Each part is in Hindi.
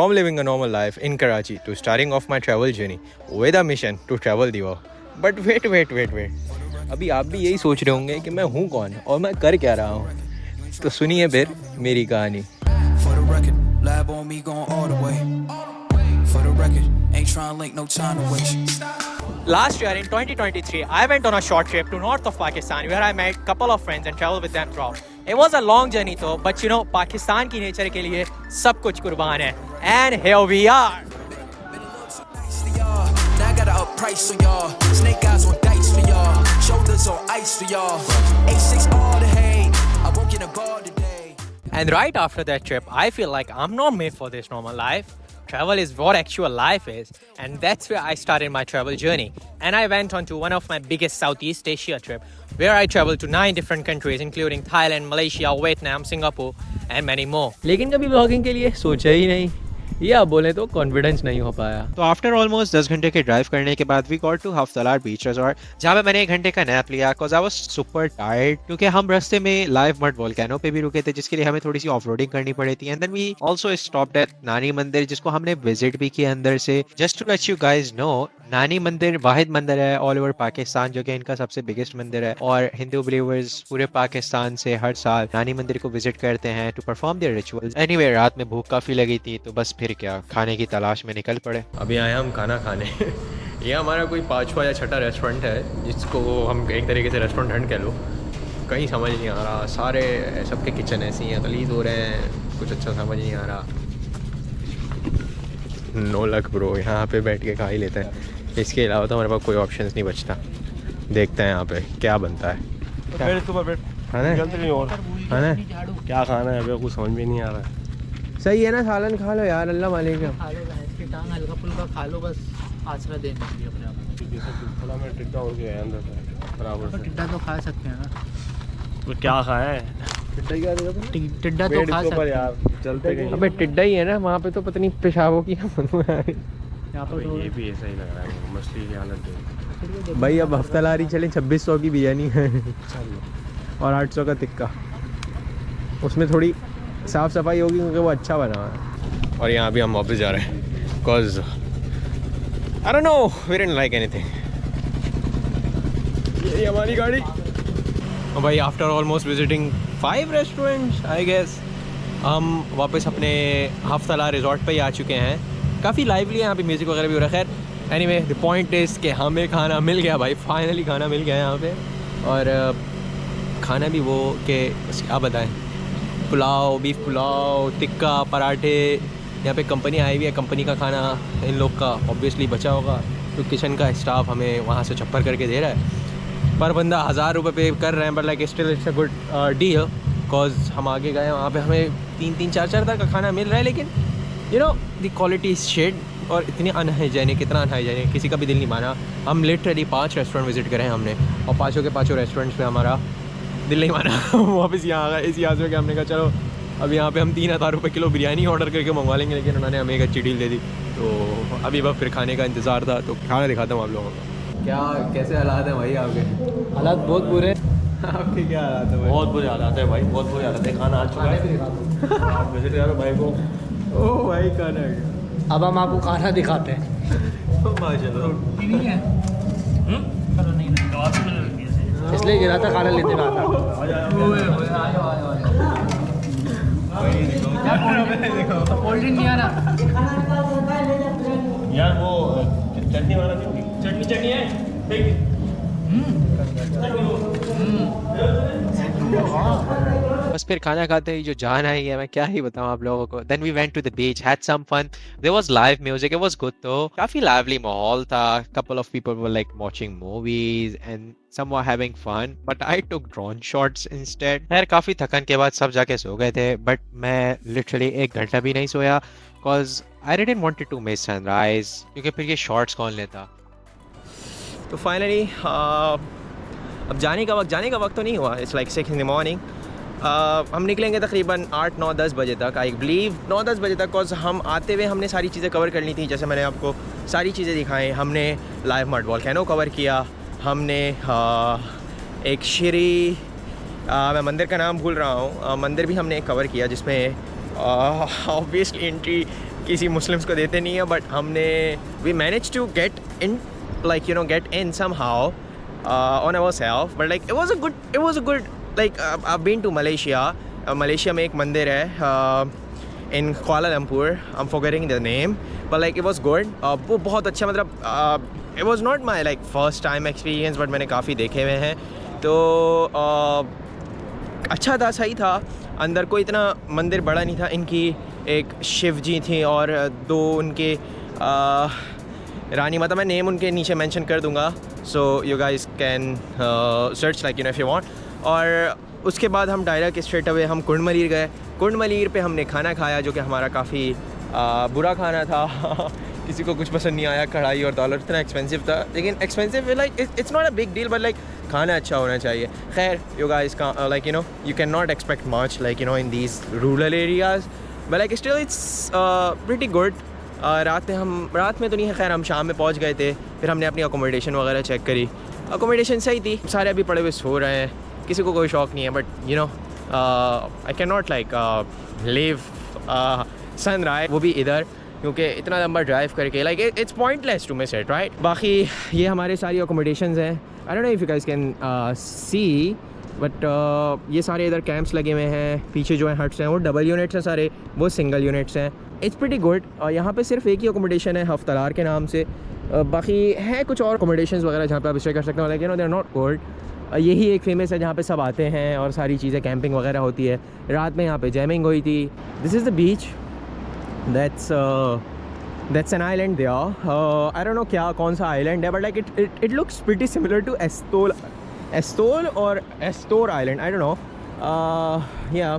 from living a normal life in Karachi to starting off my travel journey with a mission to travel the world. But wait. अभी आप भी यही सोच रहे होंगे कि मैं हूँ कौन और मैं कर क्या रहा हूँ, तो सुनिए फिर मेरी कहानी. For the record, lab on me going all the way. For the record, ain't trying to link, no time to waste. Last year in 2023, I went on a short trip to north of Pakistan where I met a couple of friends and traveled with them throughout. It was a long journey though, but you know, Pakistan की nature के लिए सब कुछ कुर्बान है. And here we are. Now I got to up price for y'all. Snake eyes on dice for y'all. Shoulders on ice for y'all. A6 all the hate. I won't get a ball today. And right after that trip, I feel like I'm not made for this normal life. Travel is what actual life is, and that's where I started my travel journey. And I went on to one of my biggest Southeast Asia trip, where I traveled to 9 different countries, including Thailand, Malaysia, Vietnam, Singapore, and many more. लेकिन कभी ब्लॉगिंग के लिए सोचा ही नहीं, या बोले तो कॉन्फिडेंस नहीं हो पाया. तो आफ्टर ऑलमोस्ट 10 घंटे के ड्राइव करने के बाद वी गॉट टू हफ्तलार बीच रिजॉर्ट, जहाँ पे मैंने 1 घंटे का नैप लिया because I was super tired, क्योंकि हम रास्ते में लाइव मड वोल्केनो पे भी रुके थे जिसके लिए हमें थोड़ी सी ऑफ रोडिंग करनी पड़ी थी. And then we also stopped at Nani Mandir, जिसको हमने विजिट भी किया अंदर से. Just to let you guys know, Nani Mandir वाहिद मंदिर है ऑल ओवर पाकिस्तान जो कि इनका सबसे बिगेस्ट मंदिर है, और हिंदू बिलीवर्स पूरे पाकिस्तान से हर साल नानी मंदिर को विजिट करते हैं to perform their rituals. Anyway, रात में भूख काफी लगी थी तो बस फिर क्या, खाने की तलाश में निकल पड़े. अभी आए हम खाना खाने. ये हमारा कोई 5वां या 6ठा रेस्टोरेंट है जिसको हम एक तरीके से रेस्टोरेंट कह लो. कहीं समझ नहीं आ रहा, सारे सबके किचन ऐसी हैं, गलीज हो रहे हैं, कुछ अच्छा समझ नहीं आ रहा. नो लक ब्रो, यहाँ पे बैठ के खा ही लेते हैं. इसके अलावा तो हमारे पास कोई ऑप्शंस नहीं बचता. देखते हैं यहाँ पे क्या बनता है. खाना है क्या खाना है, अभी कुछ समझ में नहीं आ रहा है. सही है ना, सालन खा लो यार, अल्लाह मालिक. खा लो भैंस की टांग हल्का फुल्का खा लो, बस आसरा देने के लिए अपने आप. थोड़ा मैं टिड्डा हो गया अंदर से बराबर से. टिड्डा तो खा सकते हैं ना. तो क्या खाया है? टिड्डा तो खा सकते हैं यार, चलते कहीं. अबे टिड्डा ही है ना, वहाँ पे तो पता नहीं पेशाबों की यहाँ पर. ये भी ऐसा ही लग रहा है, मछली की हालत देख. भाई अब हफ्तालारी चले, 2600 की बिरयानी है और 800 का टिक्का. उसमें थोड़ी साफ़ सफाई होगी क्योंकि वो अच्छा बना हुआ है. और यहाँ भी हम वापस जा रहे हैं because I don't know, we didn't like anything. ये हमारी गाड़ी. भाई after almost visiting 5 restaurants I guess, हम वापस अपने हफ्ताला रिजॉर्ट पे ही आ चुके हैं. काफ़ी लाइवली है यहाँ पे, म्यूज़िक वगैरह भी हो रहा है. खैर एनीवे, द पॉइंट इज़ कि हमें खाना मिल गया भाई, फाइनली खाना मिल गया यहाँ पे. और खाना भी वो कि आप बताएं, पुलाव, बीफ पुलाव, टिक्का, पराठे. यहाँ पे कंपनी आई हुई है, कंपनी का खाना इन लोग का ऑब्वियसली बचा होगा, तो किचन का स्टाफ हमें वहाँ से छप्पर करके दे रहा है. पर बंदा 1000 रुपये पे कर रहे हैं, but like still it's a good deal because हम आगे गए वहाँ पे हमें 3-3, 4-4 तक का खाना मिल रहा है. लेकिन you know the quality is shed, और इतनी अनहाइजेनिक, इतना अनहाइजेनिक, किसी का भी दिल नहीं माना. हम लिटरली 5 रेस्टोरेंट विजिट करें हमने, और 5 के 5 रेस्टोरेंट्स में हमारा दिल नहीं माना. वापस यहाँ आ गए इसी आस में कि हमने कहा चलो अब यहाँ पे हम 3000 रुपये किलो बिरयानी ऑर्डर करके मंगवा लेंगे. लेकिन उन्होंने हमें एक अच्छी डील दे दी, तो अभी बस फिर खाने का इंतज़ार था. तो खाना दिखाता हूँ आप लोगों को. क्या कैसे हालात हैं भाई आपके? हालात बहुत बुरे. आपके क्या हालात है भाई? बहुत बुरे हालात है भाई, बहुत बुरे हालात है. खाना आ चुका है, आप विजिट करो भाई को. ओ भाई खाना है. अब हम आपको खाना दिखाते हैं. माशाल्लाह. नहीं है इसलिए गिरा था, खाना लेते में आता. कोल्ड ड्रिंक नहीं आ रहा यार. वो चटनी वाला नहीं होगी? चटनी है. बस फिर खाना खाते ही जो जान आई है, मैं क्या ही बताऊं आप लोगों को. Then we went to the beach, had some fun. There was live music, it was good. तो काफी लाइवली माहौल था. Couple of people were like watching movies and some were having fun, but I took drone shots instead. खैर काफी थकन के बाद सब जाके सो गए थे, बट मैं लिटरली 1 घंटा भी नहीं सोया cause I didn't want to miss sunrise, क्योंकि फिर ये शॉट्स कौन लेता. तो फाइनली अब जाने का वक्त तो नहीं हुआ. It's like 6 in the morning. हम निकलेंगे तकरीबन 8, 9, 10 बजे तक. आई बिलीव 9, 10 बजे तक, cause हम आते हुए हमने सारी चीज़ें कवर कर ली थी. जैसे मैंने आपको सारी चीज़ें दिखाई. हमने लाइव मड वोल्केनो कवर किया. हमने एक श्री मैं मंदिर का नाम भूल रहा हूँ, मंदिर भी हमने कवर किया जिसमें ऑब्वियसली एंट्री किसी मुस्लिम्स को देते नहीं है, बट हमने we manage to get in, like you know, get in somehow on ourselves, but like it was a good like I've been to Malaysia. Malaysia में एक मंदिर है in Kuala Lumpur, I'm forgetting the name, but like it was good. वो बहुत अच्छा, मतलब it was not my like first time experience, but मैंने काफ़ी देखे हुए हैं, तो अच्छा था, सही था. अंदर कोई इतना मंदिर बड़ा नहीं था. इनकी एक शिव जी थी और दो उनके रानी माता, मैं नेम उनके नीचे मेंशन कर दूंगा, so you guys can search like you know if you want. और उसके बाद हम डायरेक्ट स्ट्रेट अवे हम कुंड मलीर गए. कुंड मलीर पे हमने खाना खाया जो कि हमारा काफ़ी बुरा खाना था. किसी को कुछ पसंद नहीं आया. कढ़ाई और दाल इतना एक्सपेंसिव था, लेकिन expensive like it's not a big deal, but like खाना अच्छा होना चाहिए. खैर you guys like you know you can not expect much like you know in these rural areas, but like still it's pretty good. रात में तो नहीं है, खैर हम शाम में पहुंच गए थे. फिर हमने अपनी अकोमोडेशन वगैरह चेक करी. अकोमोडेशन सही थी. सारे अभी पड़े हुए सो रहे हैं, किसी को कोई शौक़ नहीं है, but you know I can not like leave sunrise, वो भी इधर, क्योंकि इतना लंबा ड्राइव करके like it's pointless to miss it, right. बाकी ये हमारे सारी अकोमोडेशंस हैं. I don't know if you guys can see, but ये सारे इधर कैंप्स लगे हुए हैं. पीछे जो है हट्स हैं वो डबल यूनिट्स हैं सारे, वो सिंगल यूनिट्स हैं. It's pretty good. यहाँ पे सिर्फ एक ही अकोमोडेशन है हफ्तलार के नाम से. बाकी हैं कुछ और अकोमोडेशंस वगैरह जहाँ पे आप स्टे कर सकते हो, लेकिन दे आर नॉट गुड. यही एक फेमस है जहाँ पे सब आते हैं और सारी चीज़ें कैंपिंग वगैरह होती है. रात में यहाँ पे जैमिंग हुई थी. This is the beach. That's an island there. I don't know क्या कौन सा आइलैंड है, but like it looks pretty similar to Astola और एस्तोर island. I don't know yeah,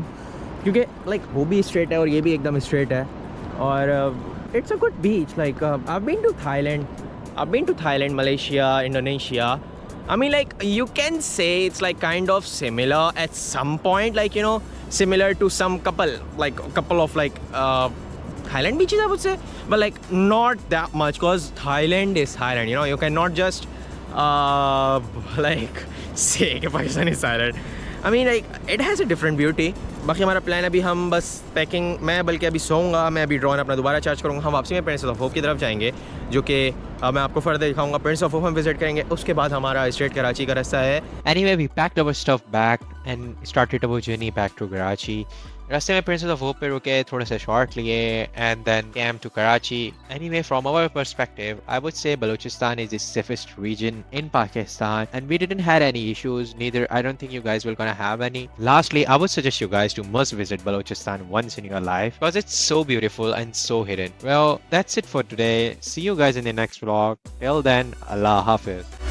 क्योंकि लाइक वो भी स्ट्रेट है और ये भी एकदम स्ट्रेट है. और it's a good beach. Like I have been to Thailand, Malaysia, Indonesia. I mean, like, you can say it's like kind of similar at some point, like, you know, similar to some couple of like Thailand beaches, I would say, but like not that much, because Thailand is Thailand, you know, you cannot just like say कि Pakistan is Thailand. I mean, like, it has a different beauty. बाकी हमारा प्लान अभी हम बस पैकिंग, मैं बल्कि अभी सोऊंगा, मैं अभी ड्रोन अपना दोबारा चार्ज करूँगा. हम वापसी में प्रिंस ऑफ होप की तरफ जाएंगे, जो कि मैं आपको फर्दर दिखाऊंगा. प्रिंस ऑफ होप हम विजिट करेंगे, उसके बाद हमारा स्ट्रेट कराची का रास्ता है. Anyway, we packed our stuff back and started our journey back to Karachi. रास्ते में प्रिंसेस ऑफ होप पे रुके, थोड़े से शॉर्ट लिए, and then came to Karachi. Anyway, from our perspective, I would say Balochistan is the safest region in Pakistan, and we didn't had any issues. Neither, I don't think you guys will gonna have any. Lastly, I would suggest you guys to must visit Balochistan once in your life, because it's so beautiful and so hidden. Well, that's it for today. See you guys in the next vlog. Till then, Allah Hafiz.